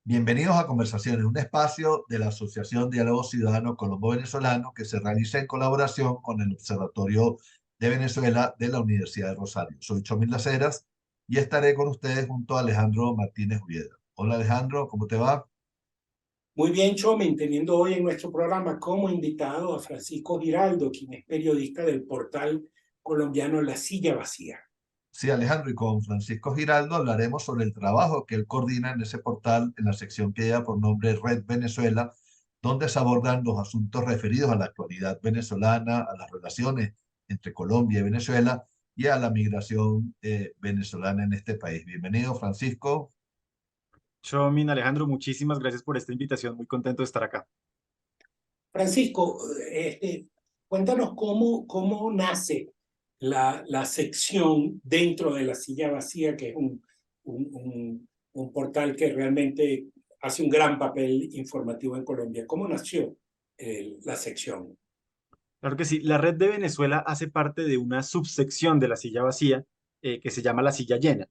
Bienvenidos a Conversaciones, un espacio de la Asociación Diálogo Ciudadano Colombo-Venezolano que se realiza en colaboración con el Observatorio de Venezuela de la Universidad de Rosario. Soy Chomil Las Heras y estaré con ustedes junto a Alejandro Martínez Ubieda. Hola Alejandro, ¿cómo te va? Muy bien, Chomen, teniendo hoy en nuestro programa como invitado a Francisco Giraldo, quien es periodista del portal colombiano La Silla Vacía. Sí, Alejandro, y con Francisco Giraldo hablaremos sobre el trabajo que él coordina en ese portal, en la sección que lleva por nombre Red Venezuela, donde se abordan los asuntos referidos a la actualidad venezolana, a las relaciones entre Colombia y Venezuela y a la migración venezolana en este país. Bienvenido, Francisco. Chomin, Alejandro, muchísimas gracias por esta invitación. Muy contento de estar acá. Francisco, cuéntanos cómo nace la sección dentro de La Silla Vacía, que es un portal que realmente hace un gran papel informativo en Colombia. ¿Cómo nació la sección? Claro que sí, la Red de Venezuela hace parte de una subsección de la silla vacía que se llama la silla llena.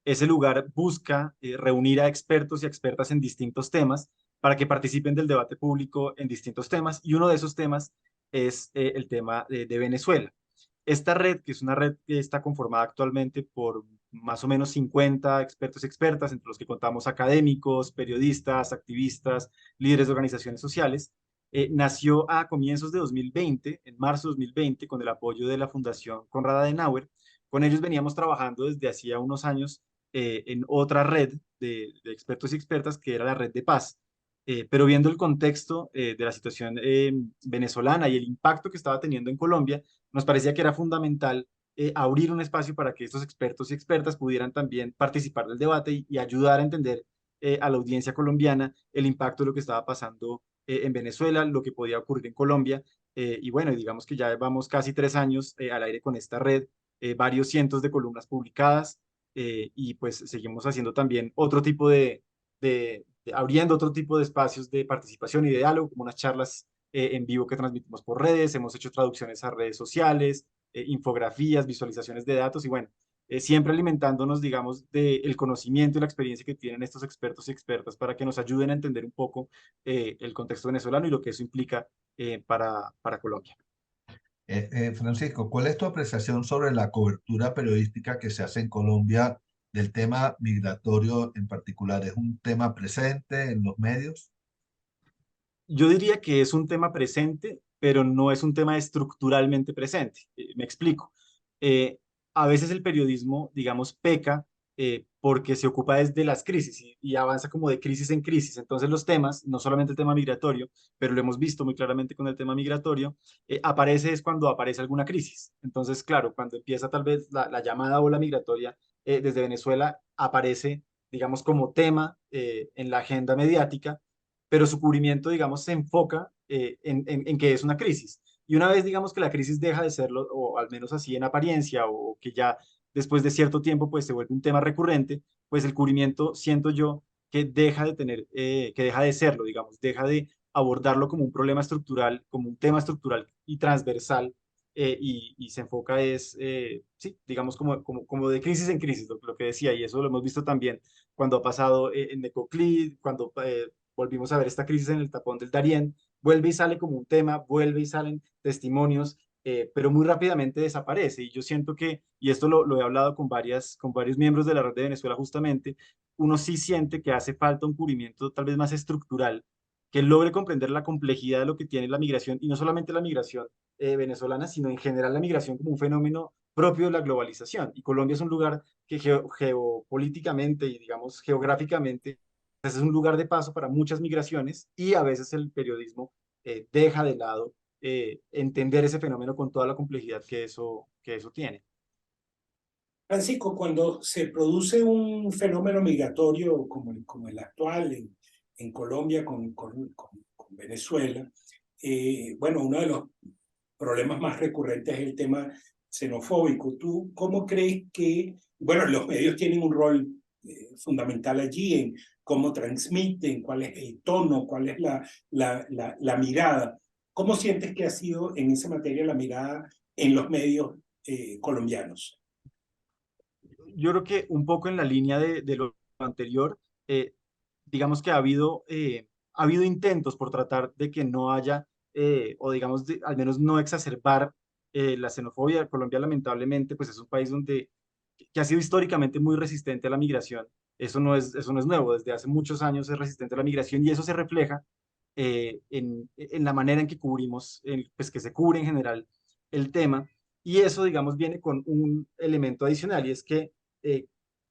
Ese lugar busca reunir a expertos y expertas en distintos temas para que participen del debate público en distintos temas y uno de esos temas es el tema de Venezuela. Esta red, que es una red que está conformada actualmente por más o menos 50 expertos y expertas, entre los que contamos académicos, periodistas, activistas, líderes de organizaciones sociales, nació a comienzos de 2020, en marzo de 2020, con el apoyo de la Fundación Konrad Adenauer. Con ellos veníamos trabajando desde hacía unos años en otra red de expertos y expertas, que era la Red de Paz. Pero viendo el contexto de la situación venezolana y el impacto que estaba teniendo en Colombia, nos parecía que era fundamental abrir un espacio para que estos expertos y expertas pudieran también participar del debate y ayudar a entender a la audiencia colombiana el impacto de lo que estaba pasando en Venezuela, lo que podía ocurrir en Colombia. Y bueno, digamos que ya vamos casi 3 años al aire con esta red, varios cientos de columnas publicadas y pues seguimos haciendo también otro tipo abriendo otro tipo de espacios de participación y de diálogo, como unas charlas en vivo que transmitimos por redes, hemos hecho traducciones a redes sociales, infografías, visualizaciones de datos y bueno, siempre alimentándonos, digamos, del conocimiento y la experiencia que tienen estos expertos y expertas para que nos ayuden a entender un poco el contexto venezolano y lo que eso implica para Colombia. Francisco, ¿cuál es tu apreciación sobre la cobertura periodística que se hace en Colombia del tema migratorio en particular? ¿Es un tema presente en los medios? Yo diría que es un tema presente, pero no es un tema estructuralmente presente. Me explico. Eh, a veces el periodismo, digamos, peca porque se ocupa desde las crisis y avanza como de crisis en crisis. Entonces los temas, no solamente el tema migratorio, pero lo hemos visto muy claramente con el tema migratorio, aparece es cuando aparece alguna crisis. Entonces, claro, cuando empieza tal vez la llamada ola migratoria desde Venezuela, aparece, digamos, como tema en la agenda mediática, pero su cubrimiento, digamos, se enfoca en que es una crisis. Y una vez, digamos, que la crisis deja de serlo, o al menos así en apariencia, o que ya después de cierto tiempo, pues se vuelve un tema recurrente, pues el cubrimiento, siento yo, que deja de tener, que deja de serlo, digamos, deja de abordarlo como un problema estructural, como un tema estructural y transversal, y se enfoca es, sí, digamos, como de crisis en crisis, lo que decía, y eso lo hemos visto también cuando ha pasado en Necoclí, cuando volvimos a ver esta crisis en el tapón del Darién, vuelve y sale como un tema, vuelve y salen testimonios, pero muy rápidamente desaparece. Y yo siento que, y esto lo he hablado con varios miembros de la Red de Venezuela justamente, uno sí siente que hace falta un cubrimiento tal vez más estructural, que logre comprender la complejidad de lo que tiene la migración, y no solamente la migración venezolana, sino en general la migración como un fenómeno propio de la globalización. Y Colombia es un lugar que geopolíticamente y, digamos, geográficamente es un lugar de paso para muchas migraciones y a veces el periodismo deja de lado entender ese fenómeno con toda la complejidad que eso tiene. Francisco, cuando se produce un fenómeno migratorio como el actual en Colombia con Venezuela, bueno, uno de los problemas más recurrentes es el tema xenofóbico. ¿Tú cómo crees que, bueno, los medios tienen un rol fundamental allí en cómo transmiten, cuál es el tono, cuál es la mirada? ¿Cómo sientes que ha sido en esa materia la mirada en los medios colombianos? Yo creo que un poco en la línea de lo anterior, eh, digamos que ha habido intentos por tratar de que no haya, o digamos, al menos no exacerbar la xenofobia. Colombia, lamentablemente, pues es un país que ha sido históricamente muy resistente a la migración. Eso no es nuevo, desde hace muchos años es resistente a la migración y eso se refleja en la manera en que cubrimos, pues que se cubre en general el tema. Y eso, digamos, viene con un elemento adicional y es que eh,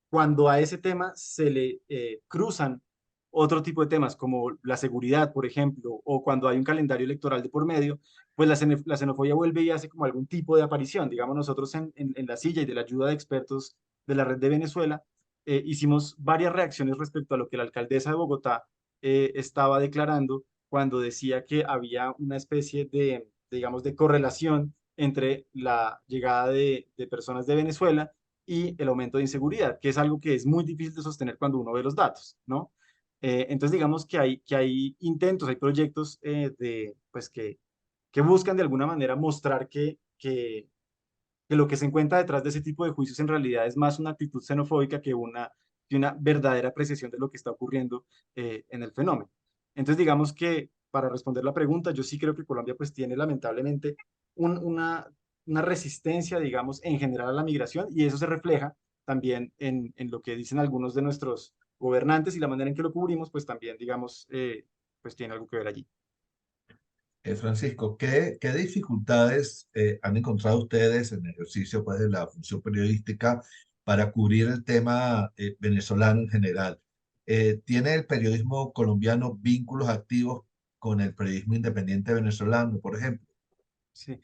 cuando a ese tema se le cruzan otro tipo de temas como la seguridad, por ejemplo, o cuando hay un calendario electoral de por medio, pues la xenofobia vuelve y hace como algún tipo de aparición. Digamos, nosotros en la silla y de la ayuda de expertos de la Red de Venezuela, hicimos varias reacciones respecto a lo que la alcaldesa de Bogotá estaba declarando cuando decía que había una especie digamos, de correlación entre la llegada de personas de Venezuela y el aumento de inseguridad, que es algo que es muy difícil de sostener cuando uno ve los datos, ¿no? Entonces, digamos que hay intentos, hay proyectos pues que buscan de alguna manera mostrar que lo que se encuentra detrás de ese tipo de juicios en realidad es más una actitud xenofóbica que una verdadera apreciación de lo que está ocurriendo en el fenómeno. Entonces, digamos que para responder la pregunta, yo sí creo que Colombia pues tiene lamentablemente un- una, una resistencia, digamos, en general a la migración y eso se refleja también en lo que dicen algunos de nuestros gobernantes y la manera en que lo cubrimos, pues también, digamos, pues tiene algo que ver allí. Francisco, ¿qué dificultades han encontrado ustedes en el ejercicio pues, de la función periodística para cubrir el tema venezolano en general? ¿Tiene el periodismo colombiano vínculos activos con el periodismo independiente venezolano, por ejemplo? Sí.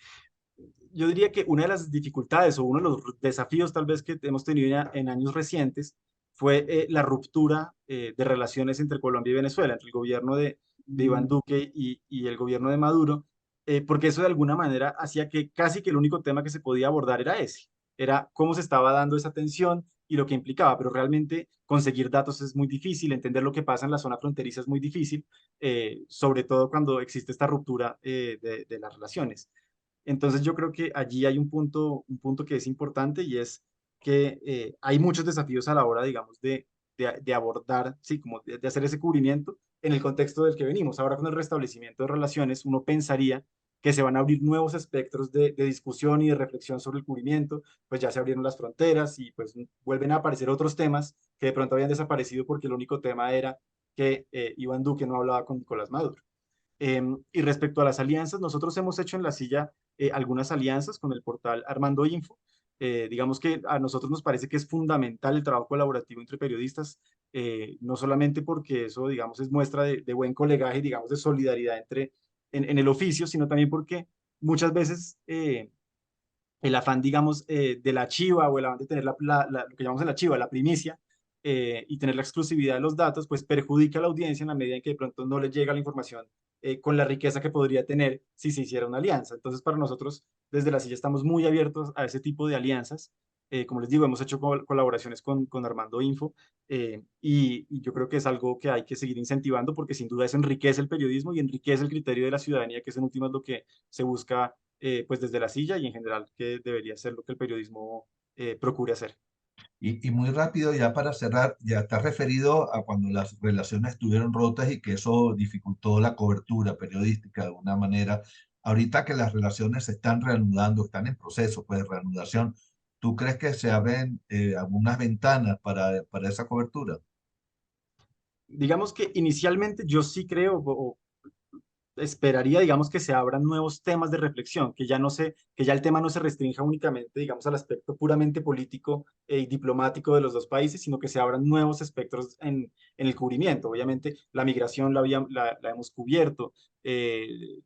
Yo diría que una de las dificultades o uno de los desafíos tal vez que hemos tenido ya en años recientes fue la ruptura de relaciones entre Colombia y Venezuela, entre el gobierno de Iván Duque y el gobierno de Maduro, porque eso de alguna manera hacía que casi que el único tema que se podía abordar era ese, era cómo se estaba dando esa tensión y lo que implicaba, pero realmente conseguir datos es muy difícil, entender lo que pasa en la zona fronteriza es muy difícil, sobre todo cuando existe esta ruptura de las relaciones. Entonces yo creo que allí hay un punto que es importante y es que hay muchos desafíos a la hora, digamos, de abordar, sí, como de hacer ese cubrimiento en el contexto del que venimos. Ahora con el restablecimiento de relaciones, uno pensaría que se van a abrir nuevos espectros de discusión y de reflexión sobre el cubrimiento, pues ya se abrieron las fronteras y pues vuelven a aparecer otros temas que de pronto habían desaparecido porque el único tema era que Iván Duque no hablaba con Nicolás Maduro. Y respecto a las alianzas, nosotros hemos hecho en la silla algunas alianzas con el portal Armando Info. Digamos que a nosotros nos parece que es fundamental el trabajo colaborativo entre periodistas, no solamente porque eso, digamos, es muestra de buen colegaje, digamos, de solidaridad en el oficio, sino también porque muchas veces el afán, digamos, de la chiva o el afán de tener lo que llamamos en la chiva, la primicia, y tener la exclusividad de los datos, pues perjudica a la audiencia en la medida en que de pronto no le llega la información con la riqueza que podría tener si se hiciera una alianza. Entonces, para nosotros, desde la silla, estamos muy abiertos a ese tipo de alianzas. Como les digo, hemos hecho colaboraciones con Armando Info y yo creo que es algo que hay que seguir incentivando porque sin duda eso enriquece el periodismo y enriquece el criterio de la ciudadanía, que es en últimas lo que se busca pues desde la silla y en general que debería ser lo que el periodismo procure hacer. Y muy rápido, ya para cerrar, ya está referido a cuando las relaciones estuvieron rotas y que eso dificultó la cobertura periodística de alguna manera. Ahorita que las relaciones se están reanudando, están en proceso pues, de reanudación, ¿tú crees que se abren algunas ventanas para esa cobertura? Digamos que inicialmente yo sí creo o esperaría, digamos, que se abran nuevos temas de reflexión, que ya el tema no se restrinja únicamente, digamos, al aspecto puramente político y diplomático de los dos países, sino que se abran nuevos espectros en el cubrimiento. Obviamente, la migración la hemos cubierto, eh,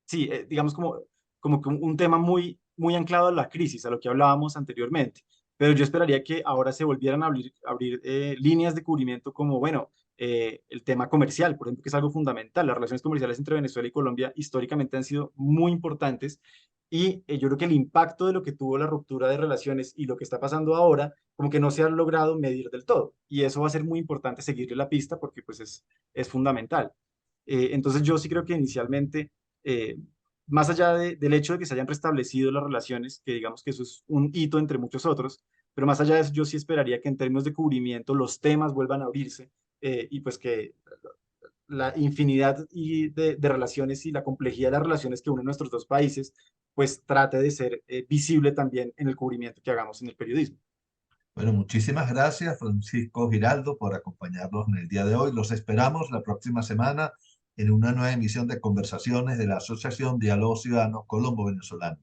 sí, digamos como que un tema muy anclado a la crisis, a lo que hablábamos anteriormente. Pero yo esperaría que ahora se volvieran a abrir líneas de cubrimiento como, bueno, el tema comercial, por ejemplo, que es algo fundamental. Las relaciones comerciales entre Venezuela y Colombia históricamente han sido muy importantes y yo creo que el impacto de lo que tuvo la ruptura de relaciones y lo que está pasando ahora, como que no se ha logrado medir del todo. Y eso va a ser muy importante seguirle la pista porque pues es fundamental. Entonces yo sí creo que inicialmente eh, más allá del hecho de que se hayan restablecido las relaciones, que digamos que eso es un hito entre muchos otros, pero más allá de eso, yo sí esperaría que en términos de cubrimiento los temas vuelvan a abrirse y pues que la infinidad de relaciones y la complejidad de las relaciones que unen nuestros dos países, pues trate de ser visible también en el cubrimiento que hagamos en el periodismo. Bueno, muchísimas gracias, Francisco Giraldo, por acompañarnos en el día de hoy. Los esperamos la próxima semana en una nueva emisión de conversaciones de la Asociación Diálogo Ciudadano Colombo-Venezolano.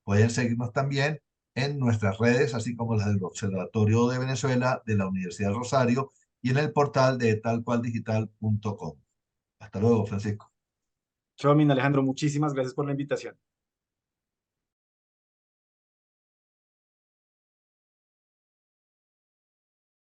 Pueden seguirnos también en nuestras redes, así como las del Observatorio de Venezuela de la Universidad Rosario y en el portal de talcualdigital.com. Hasta luego, Francisco. Chomin, Alejandro, muchísimas gracias por la invitación.